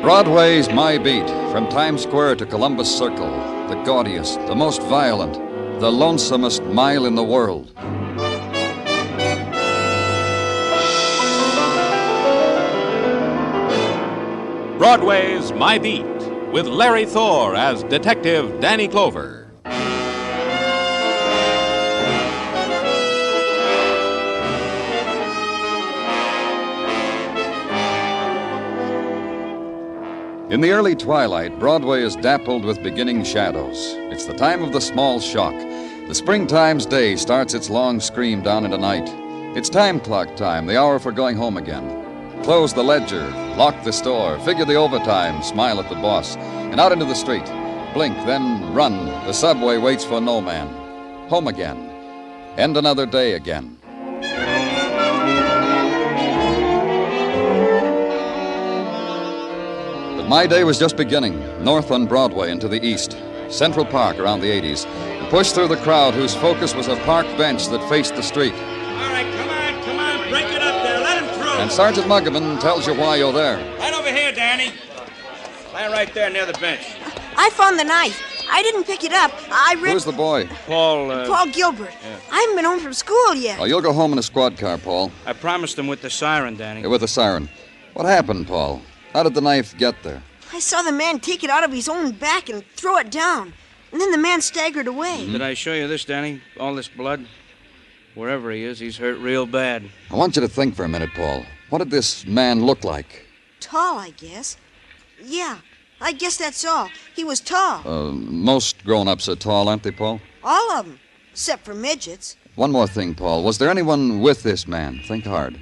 Broadway's My Beat, from Times Square to Columbus Circle, the gaudiest, the most violent, the lonesomest mile in the world. Broadway's My Beat, with Larry Thor as Detective Danny Clover. In the early twilight, Broadway is dappled with beginning shadows. It's the time of the small shock. The springtime's day starts its long scream down into night. It's time clock time, the hour for going home again. Close the ledger, lock the store, figure the overtime, smile at the boss, and out into the street. Blink, then run. The subway waits for no man. Home again. End another day again. My day was just beginning, north on Broadway and to the east, Central Park around the 80s, and pushed through the crowd whose focus was a park bench that faced the street. All right, come on, break it up there, let him through. And Sergeant Muggavan tells you why you're there. Right over here, Danny. Stand right there near the bench. I found the knife. I didn't pick it up. Who's the boy? Paul Gilbert. Yeah. I haven't been home from school yet. Oh, you'll go home in a squad car, Paul. I promised him with the siren, Danny. With the siren. What happened, Paul? How did the knife get there? I saw the man take it out of his own back and throw it down. And then the man staggered away. Did I show you this, Danny? All this blood? Wherever he is, he's hurt real bad. I want you to think for a minute, Paul. What did this man look like? Tall, I guess. Yeah, I guess that's all. He was tall. Most grown-ups are tall, aren't they, Paul? All of them, except for midgets. One more thing, Paul. Was there anyone with this man? Think hard.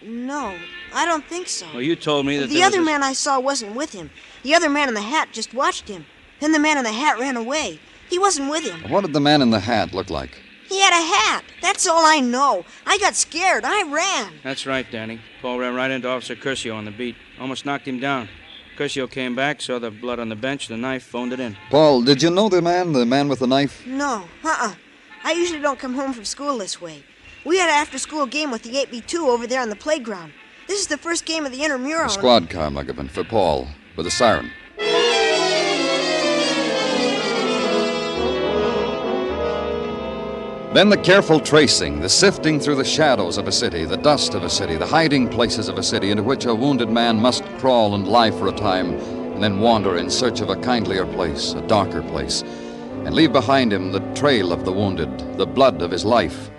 No, I don't think so. Well, you told me that the other man I saw wasn't with him. The other man in the hat just watched him. Then the man in the hat ran away. He wasn't with him. What did the man in the hat look like? He had a hat. That's all I know. I got scared. I ran. That's right, Danny. Paul ran right into Officer Curcio on the beat. Almost knocked him down. Curcio came back, saw the blood on the bench, the knife, phoned it in. Paul, did you know the man with the knife? No, I usually don't come home from school this way. We had an after-school game with the ep062 over there on the playground. This is the first game of the intramural. A squad car, Muggavan, for Paul, with a siren. Then the careful tracing, the sifting through the shadows of a city, the dust of a city, the hiding places of a city into which a wounded man must crawl and lie for a time, and then wander in search of a kindlier place, a darker place, and leave behind him the trail of the wounded, the blood of his life.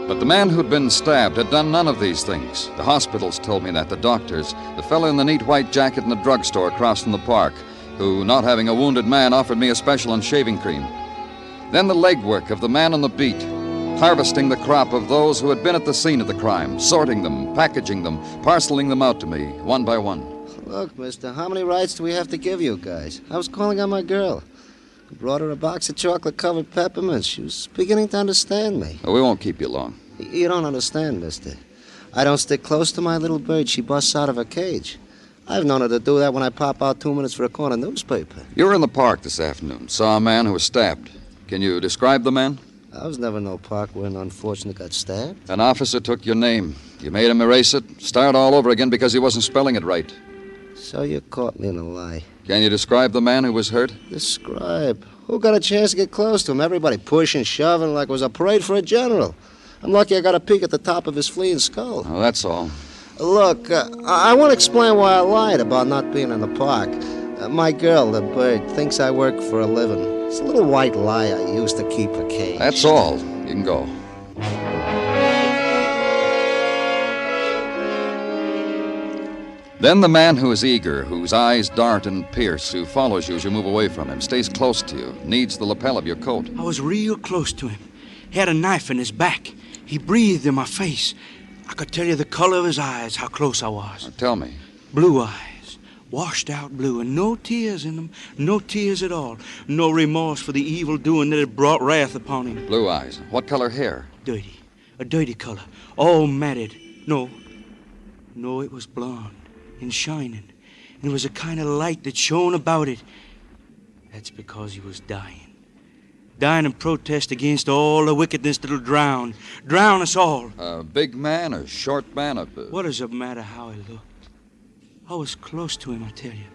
But the man who'd been stabbed had done none of these things. The hospitals told me that, the doctors, the fellow in the neat white jacket in the drugstore across from the park, who, not having a wounded man, offered me a special on shaving cream. Then the legwork of the man on the beat, harvesting the crop of those who had been at the scene of the crime, sorting them, packaging them, parceling them out to me, one by one. Look, mister, how many rides do we have to give you guys? I was calling on my girl. I brought her a box of chocolate-covered peppermints. She was beginning to understand me. We won't keep you long. You don't understand, mister. I don't stick close to my little bird. She busts out of her cage. I've known her to do that when I pop out 2 minutes for a corner newspaper. You were in the park this afternoon, saw a man who was stabbed. Can you describe the man? I was never in no park where an unfortunate got stabbed. An officer took your name. You made him erase it, start all over again because he wasn't spelling it right. So you caught me in a lie. Can you describe the man who was hurt? Describe? Who got a chance to get close to him? Everybody pushing, shoving like it was a parade for a general. I'm lucky I got a peek at the top of his fleeing skull. Oh, that's all. Look, I want to explain why I lied about not being in the park. My girl, the bird, thinks I work for a living. It's a little white lie I used to keep her caged. That's all. You can go. Then the man who is eager, whose eyes dart and pierce, who follows you as you move away from him, stays close to you, needs the lapel of your coat. I was real close to him. He had a knife in his back. He breathed in my face. I could tell you the color of his eyes, how close I was. Now, tell me. Blue eyes, washed out blue, and no tears in them, no tears at all. No remorse for the evil doing that had brought wrath upon him. Blue eyes. What color hair? Dirty, a dirty color, all matted. No, it was blonde and shining, and there was a kind of light that shone about it. That's because he was dying. Dying in protest against all the wickedness that'll drown us all. A big man, a short man, What does it matter how he looked? I was close to him, I tell you.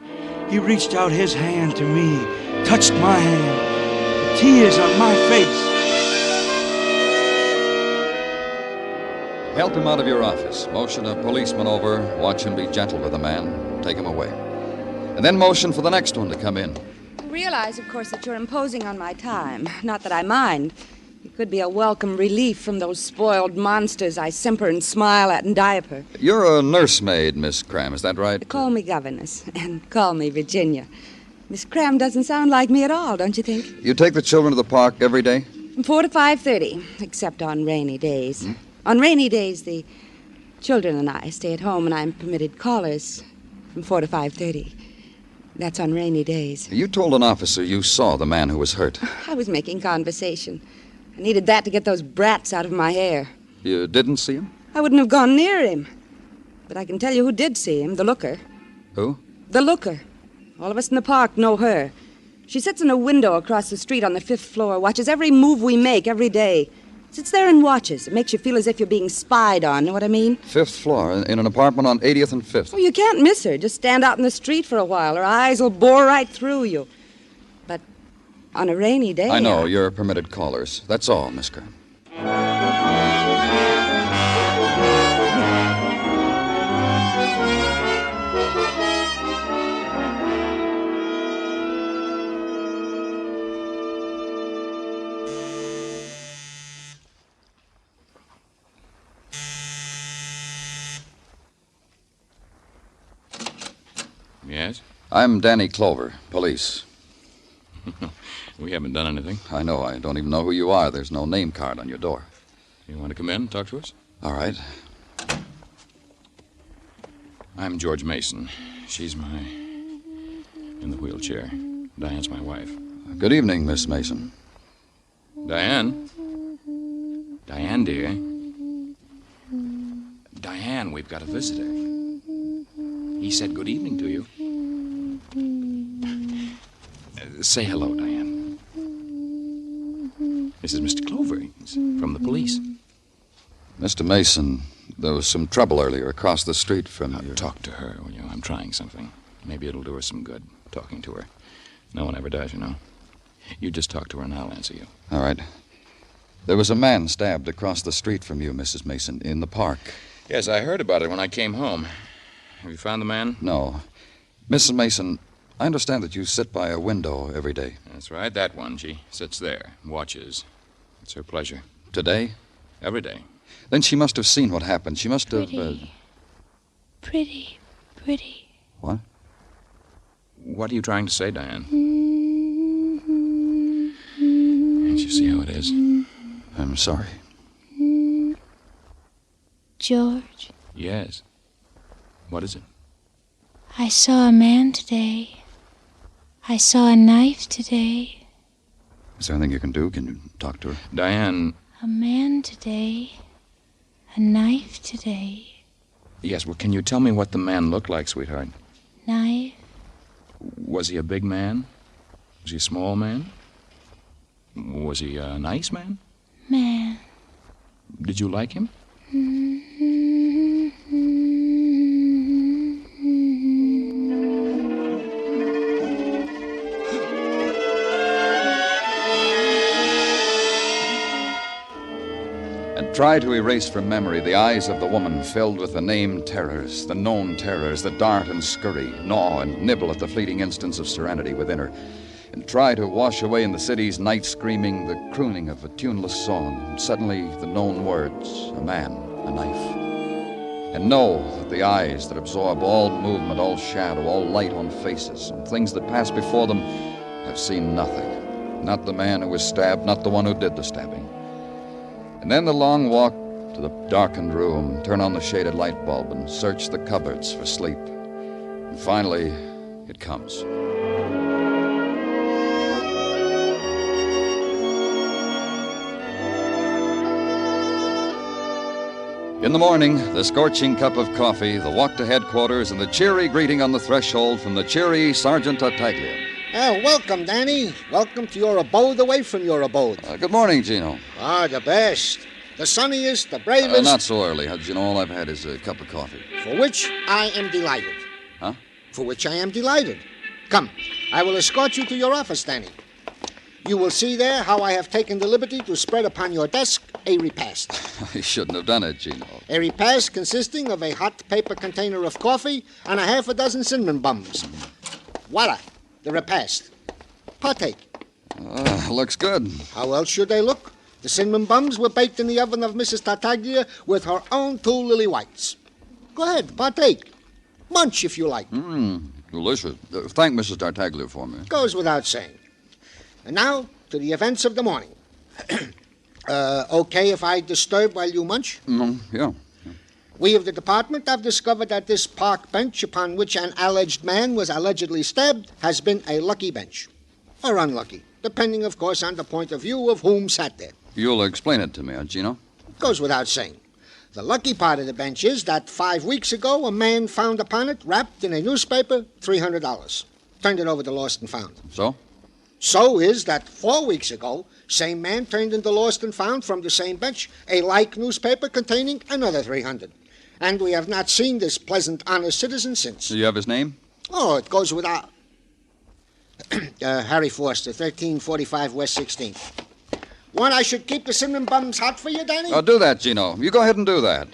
He reached out his hand to me, touched my hand, the tears on my face. Help him out of your office. Motion a policeman over. Watch him be gentle with the man. Take him away. And then motion for the next one to come in. I realize, of course, that you're imposing on my time. Not that I mind. It could be a welcome relief from those spoiled monsters I simper and smile at and diaper. You're a nursemaid, Miss Cram, is that right? Call me governess, and call me Virginia. Miss Cram doesn't sound like me at all, don't you think? You take the children to the park every day? From 4 to 5:30, except on rainy days. On rainy days, the children and I stay at home, and I'm permitted callers from 4 to 5:30. That's on rainy days. You told an officer you saw the man who was hurt. I was making conversation. I needed that to get those brats out of my hair. You didn't see him? I wouldn't have gone near him. But I can tell you who did see him, the looker. Who? The looker. All of us in the park know her. She sits in a window across the street on the 5th floor, watches every move we make every day. Sits there and watches. It makes you feel as if you're being spied on, know what I mean? 5th floor, in an apartment on 80th and 5th. Oh, you can't miss her. Just stand out in the street for a while. Her eyes will bore right through you. But on a rainy day... I know, you're permitted callers. That's all, Miss Cram. Yes? I'm Danny Clover, police. We haven't done anything. I know, I don't even know who you are. There's no name card on your door. You want to come in and talk to us? All right. I'm George Mason. She's in the wheelchair. Diane's my wife. Good evening, Miss Mason. Diane? Diane, dear. Diane, we've got a visitor. He said good evening to you. Say hello, Diane. This is Mr. Clover. He's from the police. Mr. Mason, there was some trouble earlier across the street from you. Talk to her, will you? I'm trying something. Maybe it'll do her some good, talking to her. No one ever does, you know. You just talk to her and I'll answer you. All right. There was a man stabbed across the street from you, Mrs. Mason, in the park. Yes, I heard about it when I came home. Have you found the man? No. Mrs. Mason, I understand that you sit by a window every day. That's right, that one. She sits there, watches. It's her pleasure. Today? Every day. Then she must have seen what happened. She must have... Pretty. What? What are you trying to say, Diane? Can't you see how it is? I'm sorry. George, Yes. What is it? I saw a man today. I saw a knife today. Is there anything you can do? Can you talk to her? Diane... A man today. A knife today. Yes, well, can you tell me what the man looked like, sweetheart? Knife. Was he a big man? Was he a small man? Was he a nice man? Man. Did you like him? And try to erase from memory the eyes of the woman filled with the named terrors, the known terrors that dart and scurry, gnaw and nibble at the fleeting instants of serenity within her. And try to wash away in the city's night screaming the crooning of a tuneless song, and suddenly the known words, a man, a knife. And know that the eyes that absorb all movement, all shadow, all light on faces, and things that pass before them, have seen nothing. Not the man who was stabbed, not the one who did the stabbing. And then the long walk to the darkened room, turn on the shaded light bulb, and search the cupboards for sleep. And finally, it comes. In the morning, the scorching cup of coffee, the walk to headquarters, and the cheery greeting on the threshold from the cheery Sergeant Tartaglia. Welcome, Danny. Welcome to your abode away from your abode. Good morning, Gino. The best. The sunniest, the bravest. Not so early. Gino, all I've had is a cup of coffee. For which I am delighted. Huh? For which I am delighted. Come, I will escort you to your office, Danny. You will see there how I have taken the liberty to spread upon your desk a repast. You shouldn't have done it, Gino. A repast consisting of a hot paper container of coffee and a half a dozen cinnamon buns. Voila, the repast. Partake. Looks good. How else should they look? The cinnamon buns were baked in the oven of Mrs. Tartaglia with her own 2 lily whites. Go ahead, partake. Munch if you like. Delicious. Thank Mrs. Tartaglia for me. Goes without saying. And now, to the events of the morning. Okay if I disturb while you munch? Yeah. We of the department have discovered that this park bench upon which an alleged man was allegedly stabbed has been a lucky bench. Or unlucky, depending, of course, on the point of view of whom sat there. You'll explain it to me, Gino? Goes without saying. The lucky part of the bench is that 5 weeks ago a man found upon it, wrapped in a newspaper, $300. Turned it over to Lost and Found. So? So is that 4 weeks ago, same man turned into Lost and Found from the same bench a like newspaper containing another $300. And we have not seen this pleasant, honest citizen since. Do you have his name? Oh, it goes without... Harry Forster, 1345 West 16th. Want I should keep the cinnamon buns hot for you, Danny? Do that, Gino. You go ahead and do that.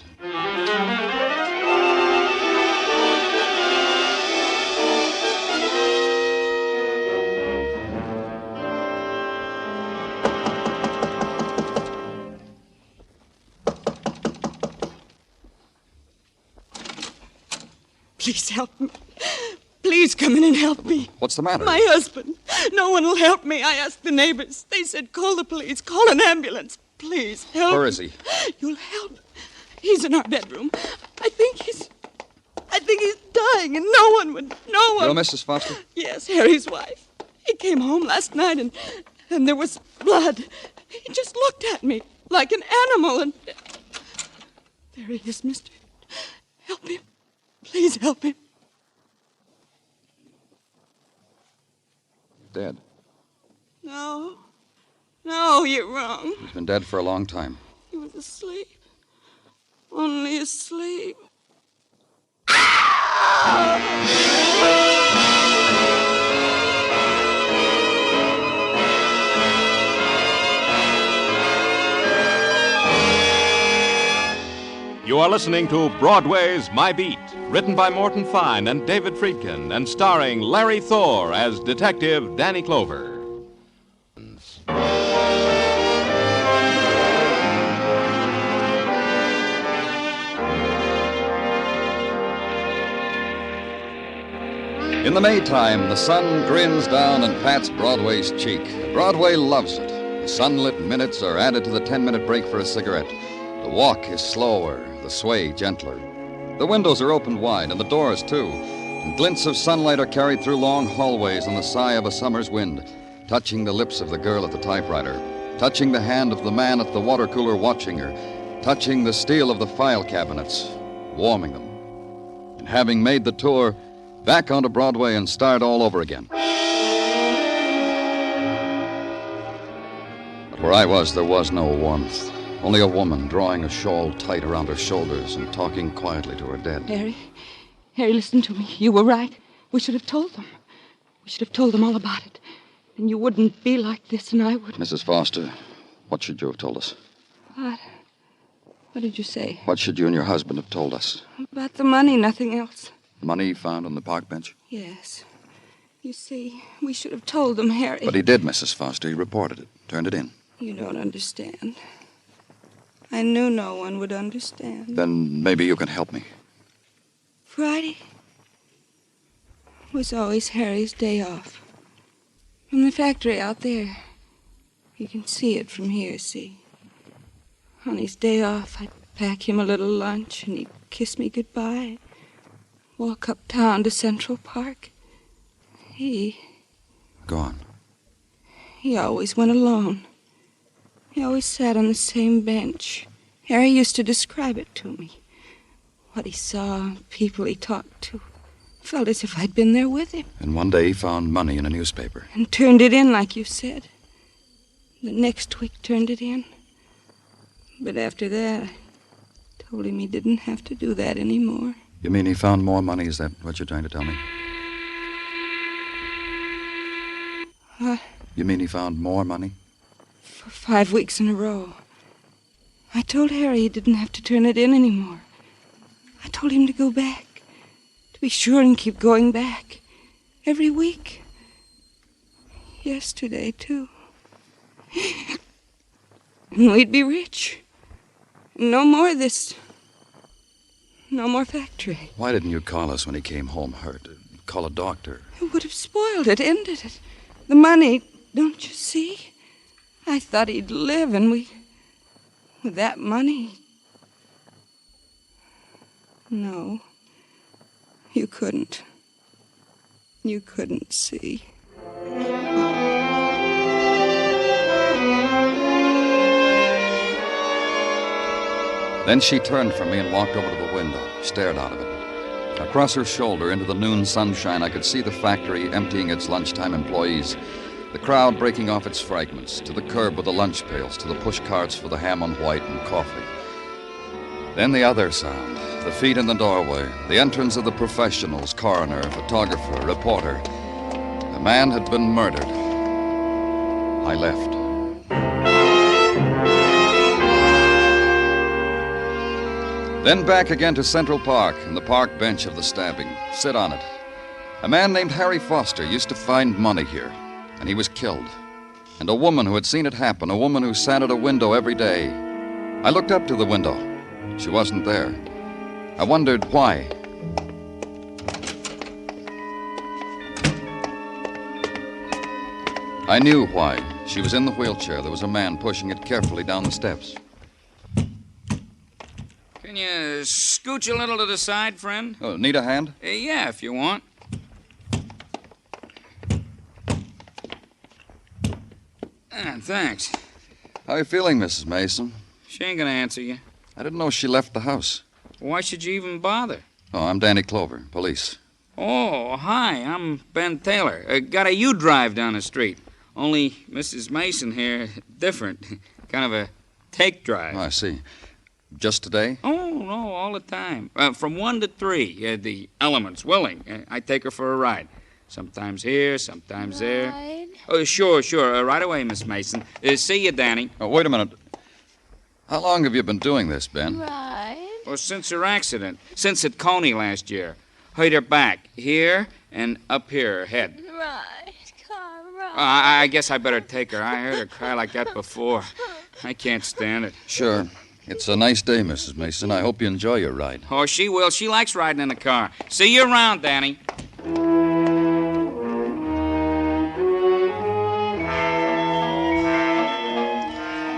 Please help me. Please come in and help me. What's the matter? My husband. No one will help me. I asked the neighbors. They said, call the police, call an ambulance. Please help. Where is he? You'll help. He's in our bedroom. I think he's dying, and no one. You're Mrs. Foster? Yes, Harry's wife. He came home last night, and there was blood. He just looked at me like an animal, and... There he is, mister. Help him. Please help him. Dead. No, you're wrong. He's been dead for a long time. He was asleep. Only asleep. You are listening to Broadway's My Beat, written by Morton Fine and David Friedkin, and starring Larry Thor as Detective Danny Clover. In the Maytime, the sun grins down and pats Broadway's cheek. Broadway loves it. The sunlit minutes are added to the 10-minute break for a cigarette. The walk is slower, the sway gentler. The windows are opened wide, and the doors, too. And glints of sunlight are carried through long hallways on the sigh of a summer's wind, touching the lips of the girl at the typewriter, touching the hand of the man at the water cooler watching her, touching the steel of the file cabinets, warming them. And having made the tour, back onto Broadway and start all over again. But where I was, there was no warmth. Only a woman drawing a shawl tight around her shoulders and talking quietly to her dead. Harry, listen to me. You were right. We should have told them. We should have told them all about it. And you wouldn't be like this, and I would. Mrs. Foster, what should you have told us? What? What did you say? What should you and your husband have told us? About the money, nothing else. Money found on the park bench? Yes. You see, we should have told them, Harry. But he did, Mrs. Foster. He reported it, turned it in. You don't understand. I knew no one would understand. Then maybe you can help me. Friday was always Harry's day off. From the factory out there. You can see it from here, see? On his day off, I'd pack him a little lunch, and he'd kiss me goodbye. Walk uptown to Central Park. Go on. He always went alone. He always sat on the same bench. Harry used to describe it to me. What he saw, people he talked to, Felt as if I'd been there with him. And one day he found money in a newspaper. And turned it in, like you said. The next week turned it in. But after that, I told him he didn't have to do that anymore. You mean he found more money? Is that what you're trying to tell me? What? You mean he found more money? For 5 weeks in a row. I told Harry he didn't have to turn it in anymore. I told him to go back. To be sure and keep going back. Every week. Yesterday, too. And we'd be rich. No more of this. No more factory. Why didn't you call us when he came home hurt? Call a doctor. It would have spoiled it, ended it. The money, don't you see? I thought he'd live, and with that money... No. You couldn't. You couldn't see. Then she turned from me and walked over to the window, stared out of it. Across her shoulder into the noon sunshine, I could see the factory emptying its lunchtime employees, the crowd breaking off its fragments, to the curb with the lunch pails, to the push carts for the ham on white and coffee. Then the other sound, the feet in the doorway, the entrance of the professionals, coroner, photographer, reporter. The man had been murdered. I left. Then back again to Central Park and the park bench of the stabbing. Sit on it. A man named Harry Foster used to find money here, and he was killed. And a woman who had seen it happen, a woman who sat at a window every day. I looked up to the window. She wasn't there. I wondered why. I knew why. She was in the wheelchair. There was a man pushing it carefully down the steps. Can you scooch a little to the side, friend? Oh, need a hand? Yeah, if you want. Thanks. How are you feeling, Mrs. Mason? She ain't gonna answer you. I didn't know she left the house. Why should you even bother? Oh, I'm Danny Clover, police. Oh, hi, I'm Ben Taylor. Got a U-drive down the street. Only Mrs. Mason here, different. Kind of a take drive. Oh, I see. Just today? Oh, no, all the time. From 1 to 3, the element's willing. I take her for a ride. Sometimes here, sometimes there. Oh, sure. Right away, Miss Mason. See you, Danny. Oh, wait a minute. How long have you been doing this, Ben? Right. Well, since her accident. Since at Coney last year. Hurt her back. Here and up here, her head. Right. Come right. I guess I better take her. I heard her cry like that before. I can't stand it. Sure. It's a nice day, Mrs. Mason. I hope you enjoy your ride. Oh, she will. She likes riding in the car. See you around, Danny.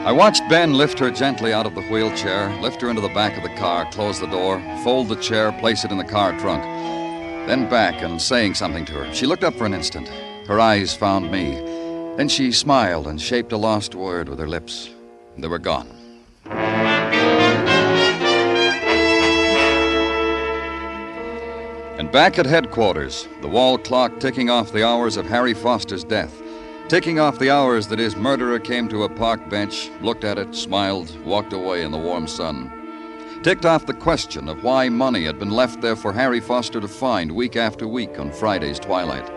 I watched Ben lift her gently out of the wheelchair, lift her into the back of the car, close the door, fold the chair, place it in the car trunk. Then back and saying something to her. She looked up for an instant. Her eyes found me. Then she smiled and shaped a lost word with her lips. They were gone. And back at headquarters, the wall clock ticking off the hours of Harry Foster's death, ticking off the hours that his murderer came to a park bench, looked at it, smiled, walked away in the warm sun. Ticked off the question of why money had been left there for Harry Foster to find week after week on Friday's twilight.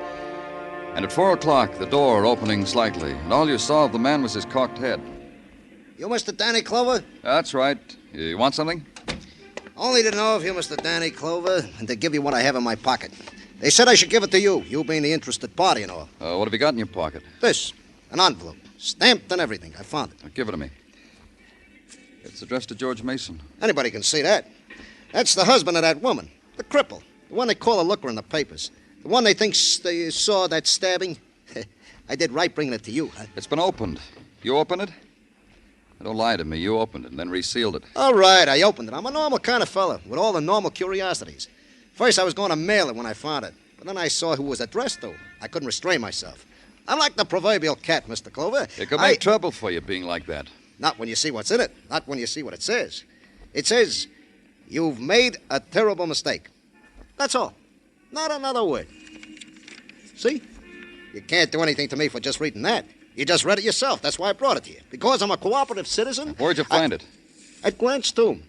And at 4 o'clock, the door opening slightly, and all you saw of the man was his cocked head. You Mr. Danny Clover? That's right. You want something? Only to know if you Mr. Danny Clover, and to give you what I have in my pocket. They said I should give it to you, you being the interested party and all. What have you got in your pocket? This, an envelope, stamped and everything. I found it. Give it to me. It's addressed to George Mason. Anybody can see that. That's the husband of that woman, the cripple, the one they call a looker in the papers, the one they think they saw that stabbing. I did right bringing it to you, huh? It's been opened. You opened it? Don't lie to me. You opened it and then resealed it. All right, I opened it. I'm a normal kind of fella with all the normal curiosities. First, I was going to mail it when I found it. But then I saw who it was addressed to. I couldn't restrain myself. I'm like the proverbial cat, Mr. Clover. It could make trouble for you being like that. Not when you see what's in it. Not when you see what it says. It says, you've made a terrible mistake. That's all. Not another word. See? You can't do anything to me for just reading that. You just read it yourself. That's why I brought it to you. Because I'm a cooperative citizen. Where'd you find it? At Grant's tomb.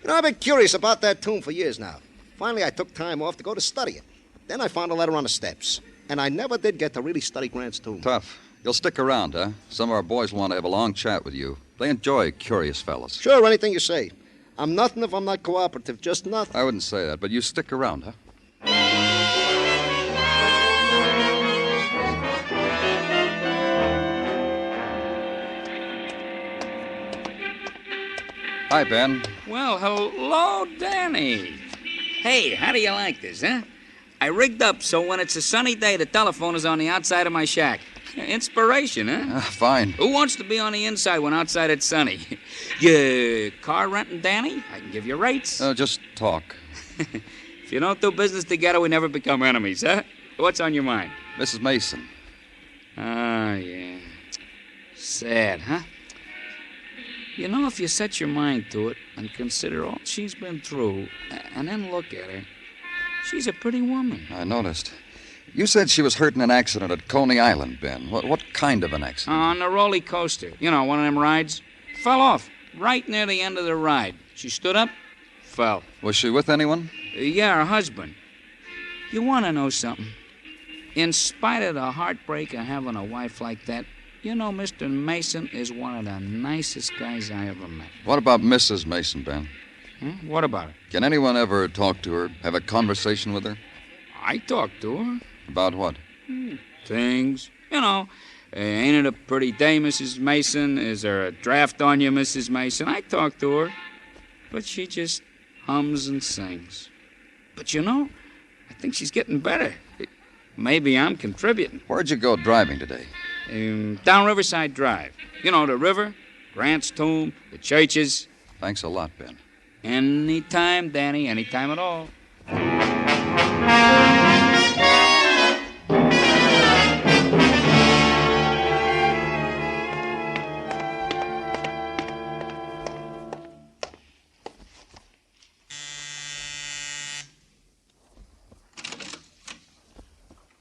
You know, I've been curious about that tomb for years now. Finally, I took time off to go to study it. Then I found a letter on the steps. And I never did get to really study Grant's tomb. Tough. You'll stick around, huh? Some of our boys want to have a long chat with you. They enjoy curious fellas. Sure, anything you say. I'm nothing if I'm not cooperative. Just nothing. I wouldn't say that, but you stick around, huh? Hi, Ben. Well, hello, Danny. Hey, how do you like this, huh? I rigged up so when it's a sunny day, the telephone is on the outside of my shack. Inspiration, huh? Fine. Who wants to be on the inside when outside it's sunny? You car renting, Danny? I can give you rates. Just talk. If you don't do business together, we never become enemies, huh? What's on your mind? Mrs. Mason. Ah, yeah. Sad, huh? You know, if you set your mind to it and consider all she's been through, and then look at her, she's a pretty woman. I noticed. You said she was hurt in an accident at Coney Island, Ben. What kind of an accident? On the roller coaster. You know, one of them rides. Fell off right near the end of the ride. She stood up, fell. Was she with anyone? Yeah, her husband. You want to know something? In spite of the heartbreak of having a wife like that, you know, Mr. Mason is one of the nicest guys I ever met. What about Mrs. Mason, Ben? What about her? Can anyone ever talk to her, have a conversation with her? I talked to her. About what? Things. You know, ain't it a pretty day, Mrs. Mason? Is there a draft on you, Mrs. Mason? I talked to her. But she just hums and sings. But you know, I think she's getting better. Maybe I'm contributing. Where'd you go driving today? Down Riverside Drive. You know, the river, Grant's tomb, the churches. Thanks a lot, Ben. Anytime, Danny, anytime at all.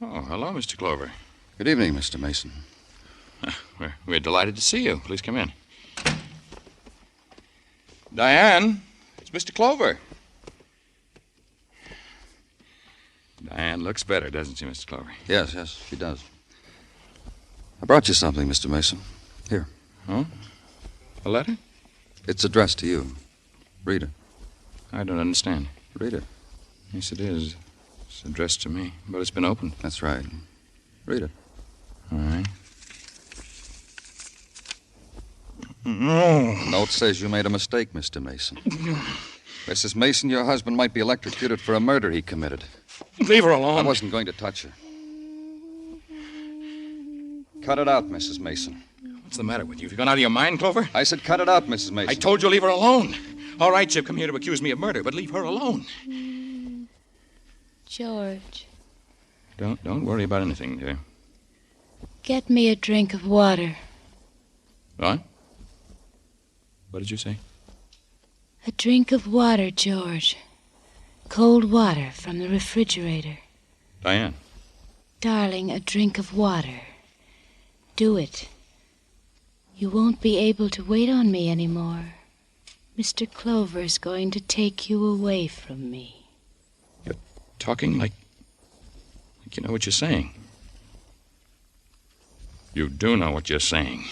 Oh, hello, Mr. Clover. Good evening, Mr. Mason. We're delighted to see you. Please come in. Diane, it's Mr. Clover. Diane looks better, doesn't she, Mr. Clover? Yes, she does. I brought you something, Mr. Mason. Here. Oh? A letter? It's addressed to you. Read it. I don't understand. Read it. Yes, it is. It's addressed to me, but it's been opened. That's right. Read it. All right. The note says you made a mistake, Mr. Mason. Mrs. Mason, your husband might be electrocuted for a murder he committed. Leave her alone. I wasn't going to touch her. Cut it out, Mrs. Mason. What's the matter with you? Have you gone out of your mind, Clover? I said cut it out, Mrs. Mason. I told you leave her alone. All right, you've come here to accuse me of murder, but leave her alone. George, Don't worry about anything, dear. get me a drink of water. What? What did you say? A drink of water, George. Cold water from the refrigerator. Diane. Darling, a drink of water. Do it. You won't be able to wait on me anymore. Mr. Clover's going to take you away from me. You're talking like you know what you're saying. You do know what you're saying.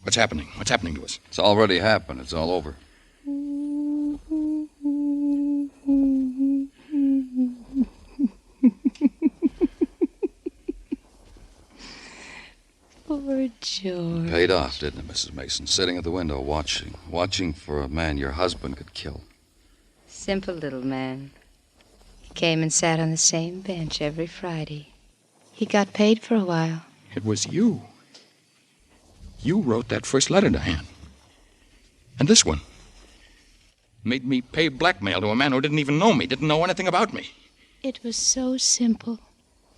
What's happening? What's happening to us? It's already happened. It's all over. Poor George. Paid off, didn't it, Mrs. Mason? Sitting at the window watching for a man your husband could kill. Simple little man. He came and sat on the same bench every Friday. He got paid for a while. It was you. You wrote that first letter, Diane. And this one. Made me pay blackmail to a man who didn't even know me, didn't know anything about me. It was so simple.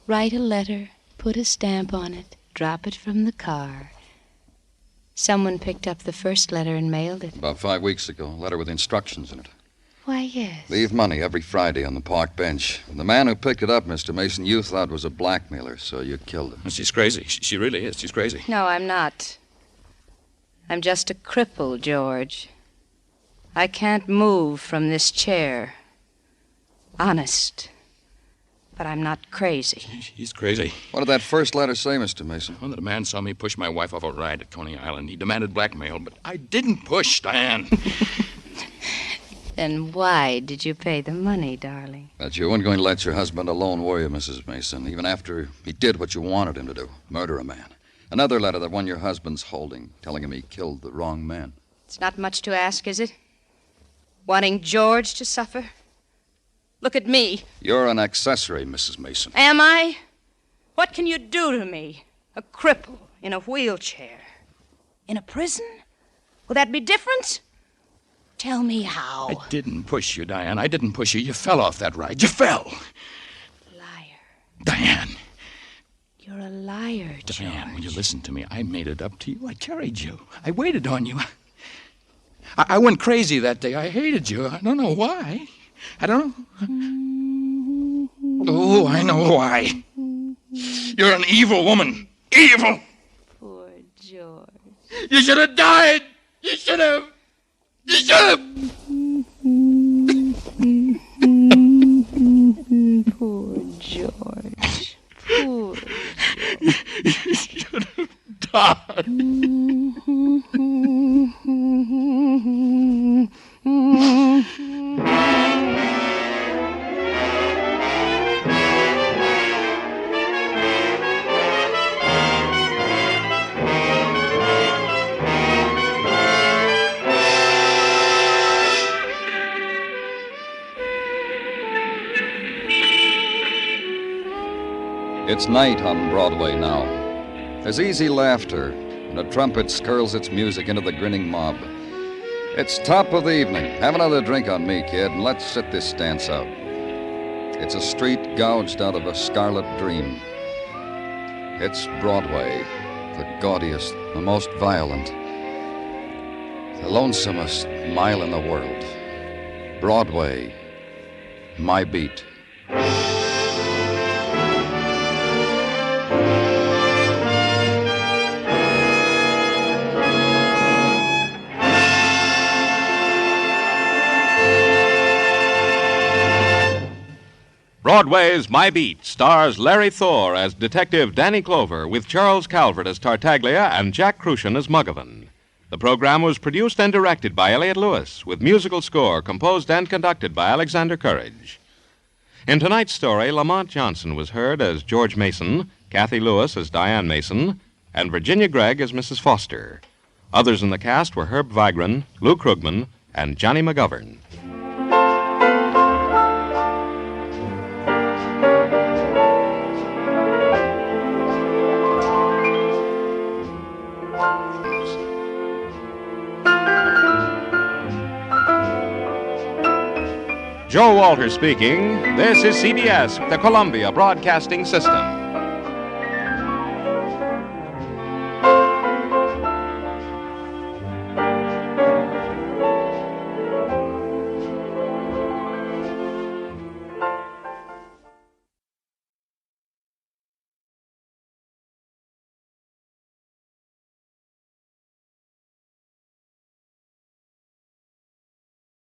Write a letter, put a stamp on it, drop it from the car. Someone picked up the first letter and mailed it. About 5 weeks ago. A letter with instructions in it. Why, yes. Leave money every Friday on the park bench. The man who picked it up, Mr. Mason, you thought was a blackmailer, so you killed him. She's crazy. She really is. She's crazy. No, I'm not. I'm just a cripple, George. I can't move from this chair. Honest. But I'm not crazy. She's crazy. What did that first letter say, Mr. Mason? Well, the man saw me push my wife off a ride at Coney Island. He demanded blackmail, but I didn't push, Diane. Then why did you pay the money, darling? That you weren't going to let your husband alone, were you, Mrs. Mason? Even after he did what you wanted him to do, murder a man. Another letter, that one your husband's holding, telling him he killed the wrong man. It's not much to ask, is it? Wanting George to suffer? Look at me. You're an accessory, Mrs. Mason. Am I? What can you do to me? A cripple in a wheelchair. In a prison? Will that be different? Tell me how. I didn't push you, Diane. I didn't push you. You fell off that ride. You fell. Liar. Diane. You're a liar, George. Diane, will you listen to me? I made it up to you. I carried you. I waited on you. I went crazy that day. I hated you. I don't know why. I don't know. Oh, I know why. You're an evil woman. Evil. Poor George. You should have died. You should have. You should have. Poor George. Poor George. You should have died. It's night on Broadway now. There's easy laughter, and a trumpet skirls its music into the grinning mob. It's top of the evening. Have another drink on me, kid, and let's sit this dance out. It's a street gouged out of a scarlet dream. It's Broadway, the gaudiest, the most violent, the lonesomest mile in the world. Broadway, my beat. Broadway's My Beat stars Larry Thor as Detective Danny Clover with Charles Calvert as Tartaglia and Jack Crucian as Muggavan. The program was produced and directed by Elliott Lewis with musical score composed and conducted by Alexander Courage. In tonight's story, Lamont Johnson was heard as George Mason, Kathy Lewis as Diane Mason, and Virginia Gregg as Mrs. Foster. Others in the cast were Herb Vigran, Lou Krugman, and Johnny McGovern. Joe Walter speaking. This is CBS, the Columbia Broadcasting System.